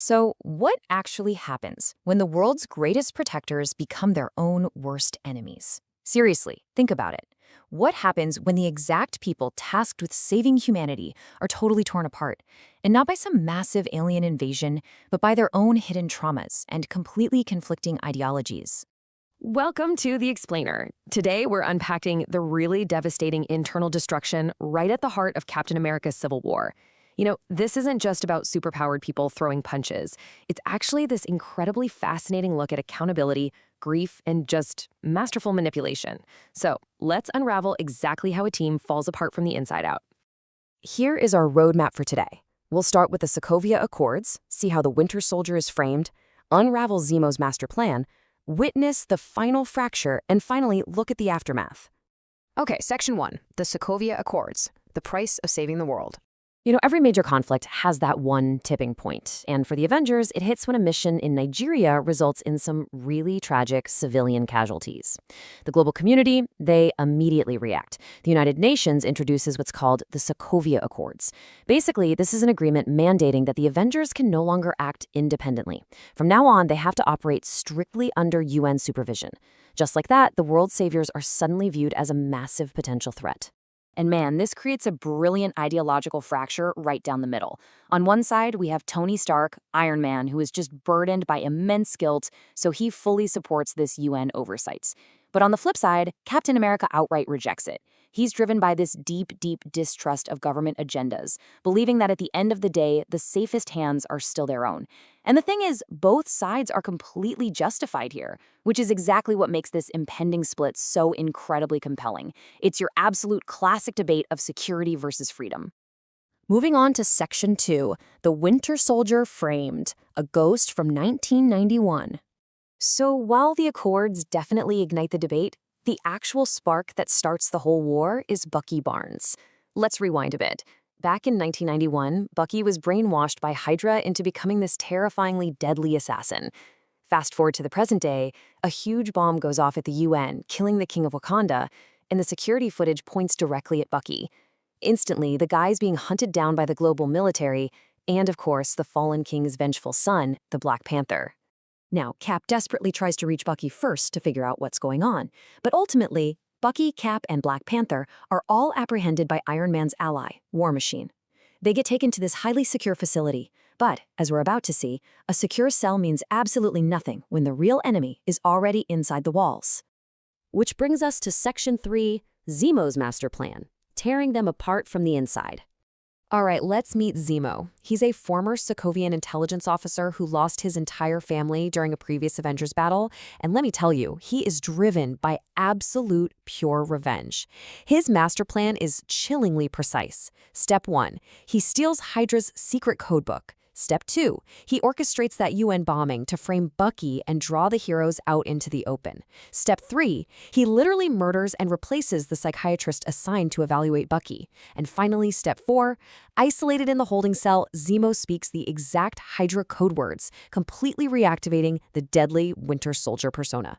So, what actually happens when the world's greatest protectors become their own worst enemies? Seriously, think about it. What happens when the exact people tasked with saving humanity are totally torn apart? And not by some massive alien invasion, but by their own hidden traumas and completely conflicting ideologies. Welcome to The Explainer. Today, we're unpacking the really devastating internal destruction right at the heart of Captain America's Civil War. This isn't just about superpowered people throwing punches. It's actually this incredibly fascinating look at accountability, grief, and just masterful manipulation. So, let's unravel exactly how a team falls apart from the inside out. Here is our roadmap for today. We'll start with the Sokovia Accords, see how the Winter Soldier is framed, unravel Zemo's master plan, witness the final fracture, and finally look at the aftermath. Okay, Section 1, the Sokovia Accords, the price of saving the world. Every major conflict has that one tipping point. And for the Avengers, it hits when a mission in Nigeria results in some really tragic civilian casualties. The global community, they immediately react. The United Nations introduces what's called the Sokovia Accords. Basically, this is an agreement mandating that the Avengers can no longer act independently. From now on, they have to operate strictly under UN supervision. Just like that, the world's saviors are suddenly viewed as a massive potential threat. And man, this creates a brilliant ideological fracture right down the middle. On one side, we have Tony Stark, Iron Man, who is just burdened by immense guilt, so he fully supports this UN oversights. But on the flip side, Captain America outright rejects it. He's driven by this deep, deep distrust of government agendas, believing that at the end of the day, the safest hands are still their own. And the thing is, both sides are completely justified here, which is exactly what makes this impending split so incredibly compelling. It's your absolute classic debate of security versus freedom. Moving on to Section 2, the Winter Soldier Framed, a ghost from 1991. So while the Accords definitely ignite the debate, the actual spark that starts the whole war is Bucky Barnes. Let's rewind a bit. Back in 1991, Bucky was brainwashed by Hydra into becoming this terrifyingly deadly assassin. Fast forward to the present day, a huge bomb goes off at the UN, killing the King of Wakanda, and the security footage points directly at Bucky. Instantly, the guy's being hunted down by the global military, and of course, the fallen king's vengeful son, the Black Panther. Now, Cap desperately tries to reach Bucky first to figure out what's going on, but ultimately, Bucky, Cap, and Black Panther are all apprehended by Iron Man's ally, War Machine. They get taken to this highly secure facility, but, as we're about to see, a secure cell means absolutely nothing when the real enemy is already inside the walls. Which brings us to Section 3, Zemo's master plan, tearing them apart from the inside. All right, let's meet Zemo. He's a former Sokovian intelligence officer who lost his entire family during a previous Avengers battle, and let me tell you, he is driven by absolute pure revenge. His master plan is chillingly precise. Step 1, he steals Hydra's secret codebook. Step 2, he orchestrates that UN bombing to frame Bucky and draw the heroes out into the open. Step 3, he literally murders and replaces the psychiatrist assigned to evaluate Bucky. And finally, Step 4, isolated in the holding cell, Zemo speaks the exact Hydra code words, completely reactivating the deadly Winter Soldier persona.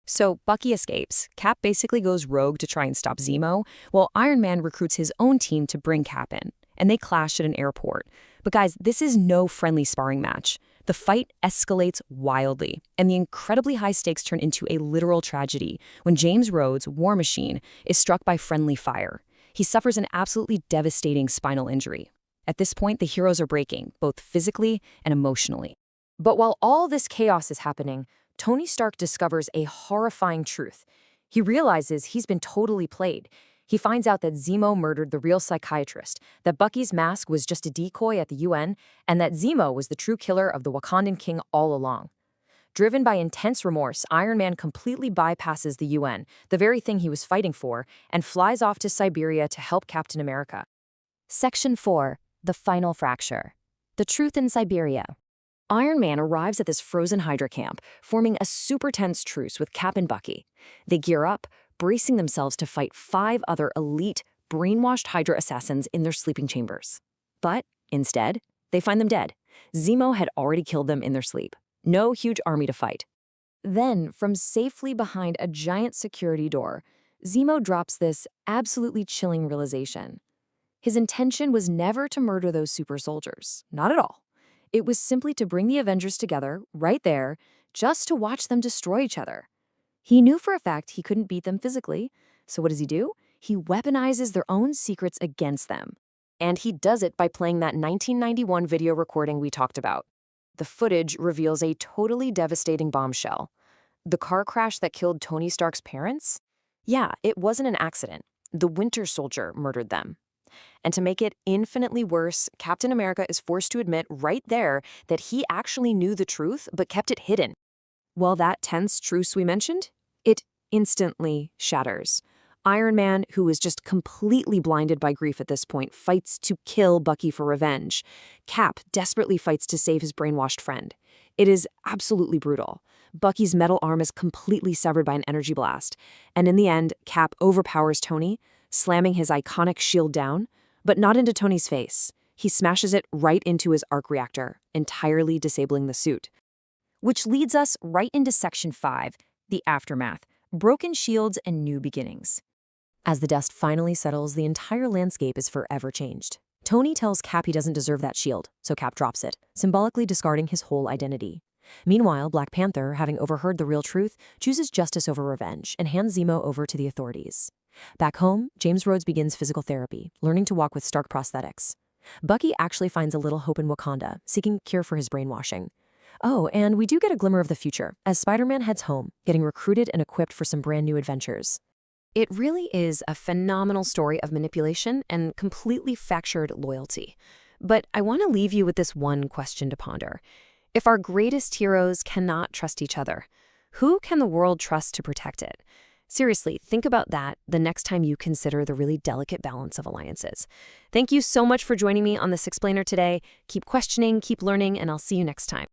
So Bucky escapes. Cap basically goes rogue to try and stop Zemo, while Iron Man recruits his own team to bring Cap in, and they clash at an airport. But guys, this is no friendly sparring match. The fight escalates wildly, and the incredibly high stakes turn into a literal tragedy when James Rhodes, War Machine, is struck by friendly fire. He suffers an absolutely devastating spinal injury. At this point, the heroes are breaking, both physically and emotionally. But while all this chaos is happening, Tony Stark discovers a horrifying truth. He realizes he's been totally played. He finds out that Zemo murdered the real psychiatrist, that Bucky's mask was just a decoy at the UN, and that Zemo was the true killer of the Wakandan king all along. Driven by intense remorse, Iron Man completely bypasses the UN, the very thing he was fighting for, and flies off to Siberia to help Captain America. Section 4, the final fracture. The truth in Siberia. Iron Man arrives at this frozen Hydra camp, forming a super tense truce with Cap and Bucky. They gear up, bracing themselves to fight 5 other elite, brainwashed Hydra assassins in their sleeping chambers. But, instead, they find them dead. Zemo had already killed them in their sleep. No huge army to fight. Then, from safely behind a giant security door, Zemo drops this absolutely chilling realization. His intention was never to murder those super soldiers. Not at all. It was simply to bring the Avengers together, right there, just to watch them destroy each other. He knew for a fact he couldn't beat them physically, so what does he do? He weaponizes their own secrets against them. And he does it by playing that 1991 video recording we talked about. The footage reveals a totally devastating bombshell. The car crash that killed Tony Stark's parents? Yeah, it wasn't an accident. The Winter Soldier murdered them. And to make it infinitely worse, Captain America is forced to admit right there that he actually knew the truth but kept it hidden. Well, that tense truce we mentioned, it instantly shatters. Iron Man, who is just completely blinded by grief at this point, fights to kill Bucky for revenge. Cap desperately fights to save his brainwashed friend. It is absolutely brutal. Bucky's metal arm is completely severed by an energy blast. And in the end, Cap overpowers Tony, slamming his iconic shield down, but not into Tony's face. He smashes it right into his arc reactor, entirely disabling the suit. Which leads us right into Section 5, the aftermath, broken shields and new beginnings. As the dust finally settles, the entire landscape is forever changed. Tony tells Cap he doesn't deserve that shield, so Cap drops it, symbolically discarding his whole identity. Meanwhile, Black Panther, having overheard the real truth, chooses justice over revenge and hands Zemo over to the authorities. Back home, James Rhodes begins physical therapy, learning to walk with Stark prosthetics. Bucky actually finds a little hope in Wakanda, seeking cure for his brainwashing. Oh, and we do get a glimmer of the future, as Spider-Man heads home, getting recruited and equipped for some brand new adventures. It really is a phenomenal story of manipulation and completely fractured loyalty. But I want to leave you with this one question to ponder. If our greatest heroes cannot trust each other, who can the world trust to protect it? Seriously, think about that the next time you consider the really delicate balance of alliances. Thank you so much for joining me on this explainer today. Keep questioning, keep learning, and I'll see you next time.